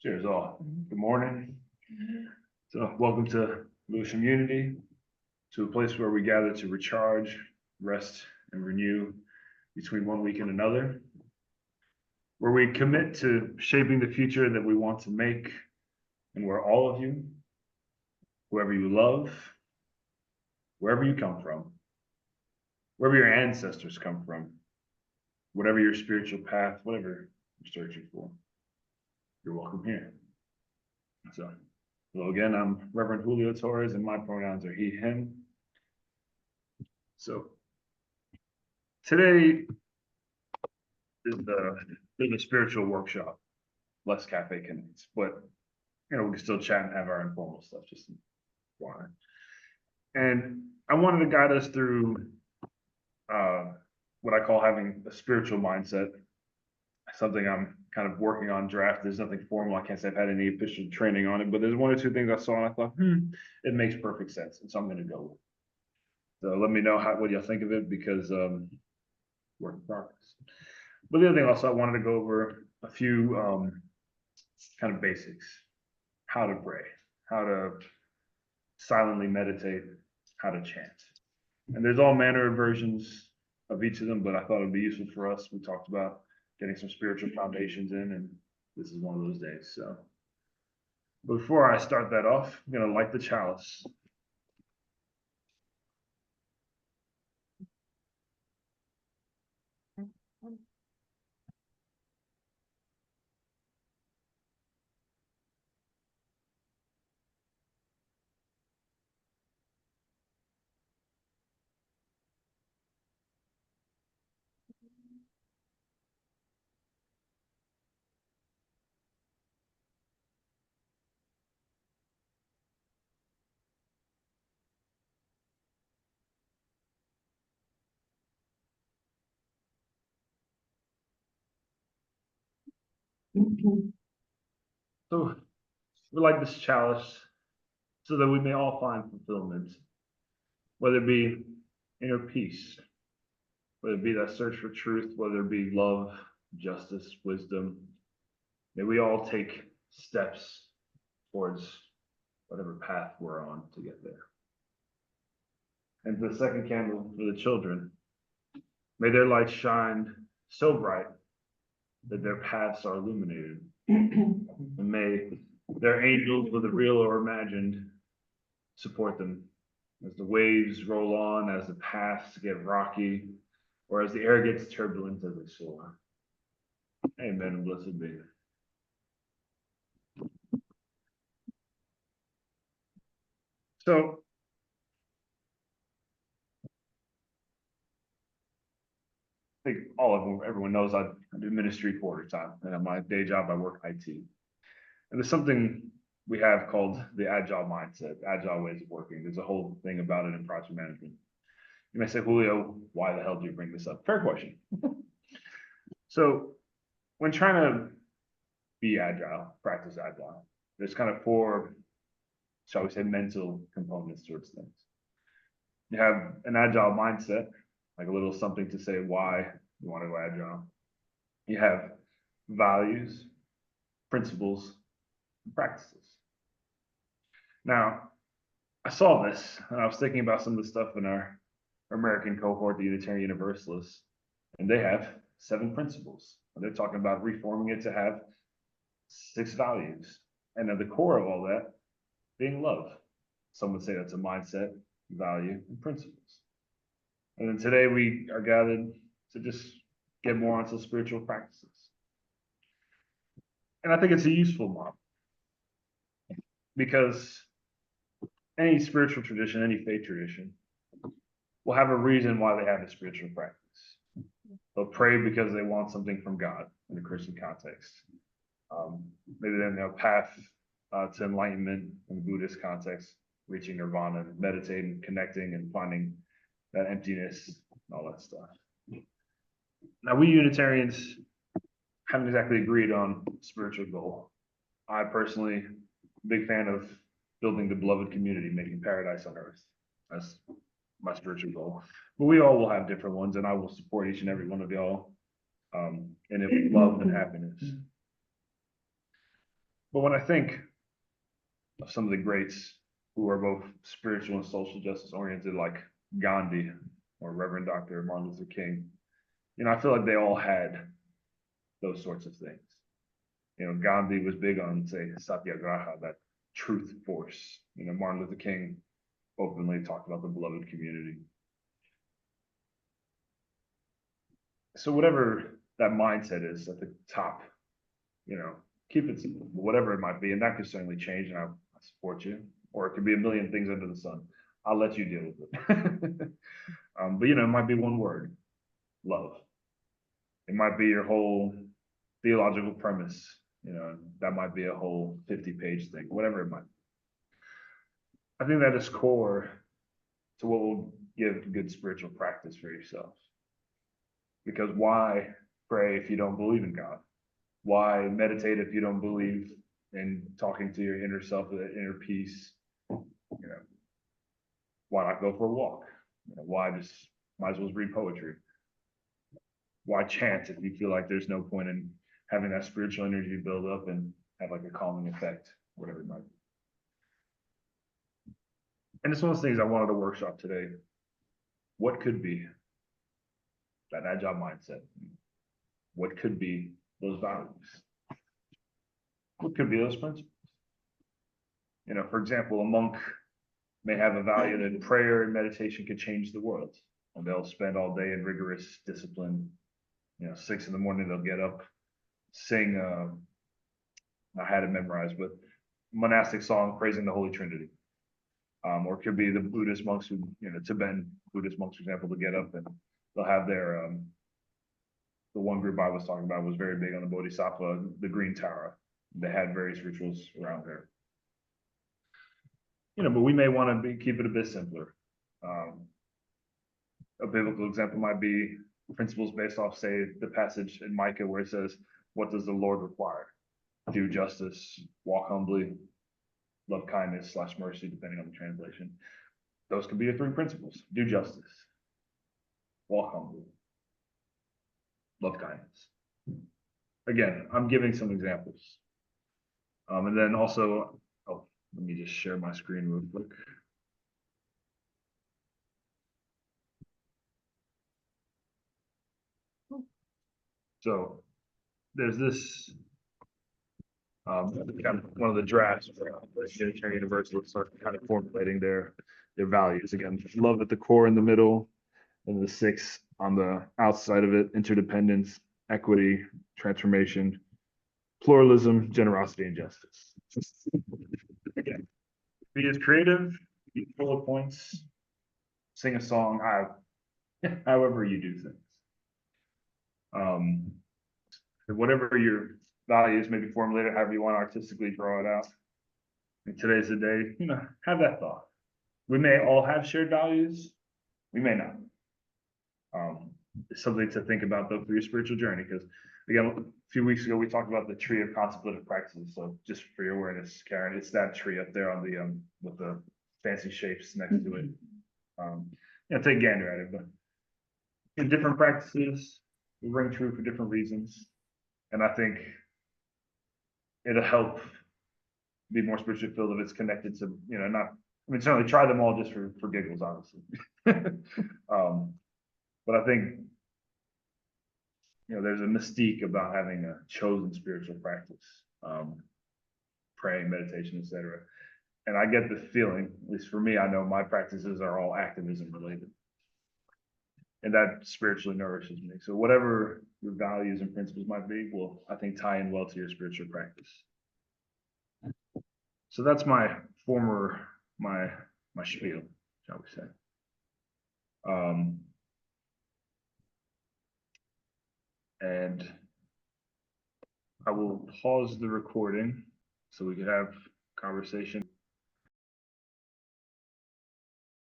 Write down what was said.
Cheers all. Good morning. So welcome to Nourishing Unity, to a place where we gather to recharge, rest, and renew between one week and another, where we commit to shaping the future that we want to make, and where all of you, whoever you love, wherever you come from, wherever your ancestors come from, whatever your spiritual path, whatever you're searching for, you're welcome here. So, hello again, I'm Reverend Julio Torres, and my pronouns are he, him. So, today is a spiritual workshop, less cafe connects, but we can still chat and have our informal stuff just in water. And I wanted to guide us through what I call having a spiritual mindset, something I'm kind of working on draft. There's nothing formal. I can't say I've had any official training on it, but there's one or two things I saw and I thought, it makes perfect sense. And so I'm going to go with it. So let me know what y'all think of it, because work in progress. But the other thing also, I wanted to go over a few kind of basics: how to pray, how to silently meditate, how to chant. And there's all manner of versions of each of them, but I thought it'd be useful for us. We talked about getting some spiritual foundations in, and this is one of those days. So, but before I start that off, I'm gonna light the chalice. So we light this chalice so that we may all find fulfillment, whether it be inner peace, whether it be that search for truth, whether it be love, justice, wisdom. May we all take steps towards whatever path we're on to get there. And the second candle for the children, may their light shine so bright that their paths are illuminated. And may their angels, whether real or imagined, support them as the waves roll on, as the paths get rocky, or as the air gets turbulent as they soar. Amen and blessed be. So, I think everyone knows I do ministry quarter time, and at my day job I work IT. And there's something we have called the agile mindset, agile ways of working. There's a whole thing about it in project management. You may say, Julio, why the hell do you bring this up? Fair question. So, when trying to be agile, practice agile, there's kind of four, shall we say, mental components towards things. You have an agile mindset, like a little something to say why you want to go agile. You have values, principles, and practices. Now, I saw this and I was thinking about some of the stuff in our American cohort, the Unitarian Universalists, and they have 7 principles. And they're talking about reforming it to have 6 values. And at the core of all that being love. Some would say that's a mindset, value, and principles. And then today we are gathered to just get more onto spiritual practices. And I think it's a useful model, because any spiritual tradition, any faith tradition, will have a reason why they have a spiritual practice. They'll pray because they want something from God in the Christian context. Maybe then they'll path to enlightenment in the Buddhist context, reaching nirvana, meditating, connecting, and finding that emptiness and all that stuff. Now, we Unitarians haven't exactly agreed on spiritual goal. I personally, big fan of building the beloved community, making paradise on earth. That's my spiritual goal. But we all will have different ones, and I will support each and every one of y'all in it with love and happiness. But when I think of some of the greats who are both spiritual and social justice oriented, like Gandhi or Reverend Dr. Martin Luther King, I feel like they all had those sorts of things. Gandhi was big on, say, satyagraha, that truth force. Martin Luther King openly talked about the beloved community. So whatever that mindset is at the top, keep it simple, whatever it might be, and that could certainly change, and I support you. Or it could be a million things under the sun. I'll let you deal with it. But it might be one word: love. It might be your whole theological premise. That might be a whole 50-page thing, whatever it might be. I think that is core to what will give good spiritual practice for yourself. Because why pray if you don't believe in God? Why meditate if you don't believe in talking to your inner self, that inner peace? Why not go for a walk? Why just might as well read poetry? Why chant if you feel like there's no point in having that spiritual energy build up and have like a calming effect, whatever it might be. And it's one of those things I wanted to workshop today. What could be that agile mindset? What could be those values? What could be those principles? For example, a monk may have a value that prayer and meditation could change the world. And they'll spend all day in rigorous discipline. 6 in the morning, they'll get up, sing, I had it memorized, but monastic song praising the Holy Trinity. Or it could be the Buddhist monks who, Tibetan Buddhist monks, for example, to get up and they'll have their, the one group I was talking about was very big on the Bodhisattva, the green Tara. They had various rituals around there. But we may want to keep it a bit simpler. A biblical example might be principles based off, say, the passage in Micah where it says, what does the Lord require? Do justice, walk humbly, love kindness / mercy, depending on the translation. Those could be your 3 principles. Do justice, walk humbly, love kindness. Again, I'm giving some examples. And then also, let me just share my screen real quick. So there's this kind of one of the drafts where the Unitarian Universalists are kind of formulating their values. Again, love at the core in the middle, and the 6 on the outside of it: interdependence, equity, transformation, pluralism, generosity, and justice. Again, be as creative, be full of points, sing a song, however you do things. Whatever your values may be formulated, however you want to artistically draw it out. And today's the day, have that thought. We may all have shared values, we may not. It's something to think about though for your spiritual journey, because again, a few weeks ago we talked about the tree of contemplative practices. So just for your awareness, Karen, it's that tree up there on the with the fancy shapes next to it. Take a gander at it, but in different practices will ring true for different reasons. And I think it'll help be more spiritually filled if it's connected to, certainly try them all just for giggles, honestly. But I think, there's a mystique about having a chosen spiritual practice, praying, meditation, etc. And I get the feeling, at least for me, I know my practices are all activism related. And that spiritually nourishes me. So whatever your values and principles might be, will, I think, tie in well to your spiritual practice. So that's my spiel, shall we say. And I will pause the recording so we can have conversation.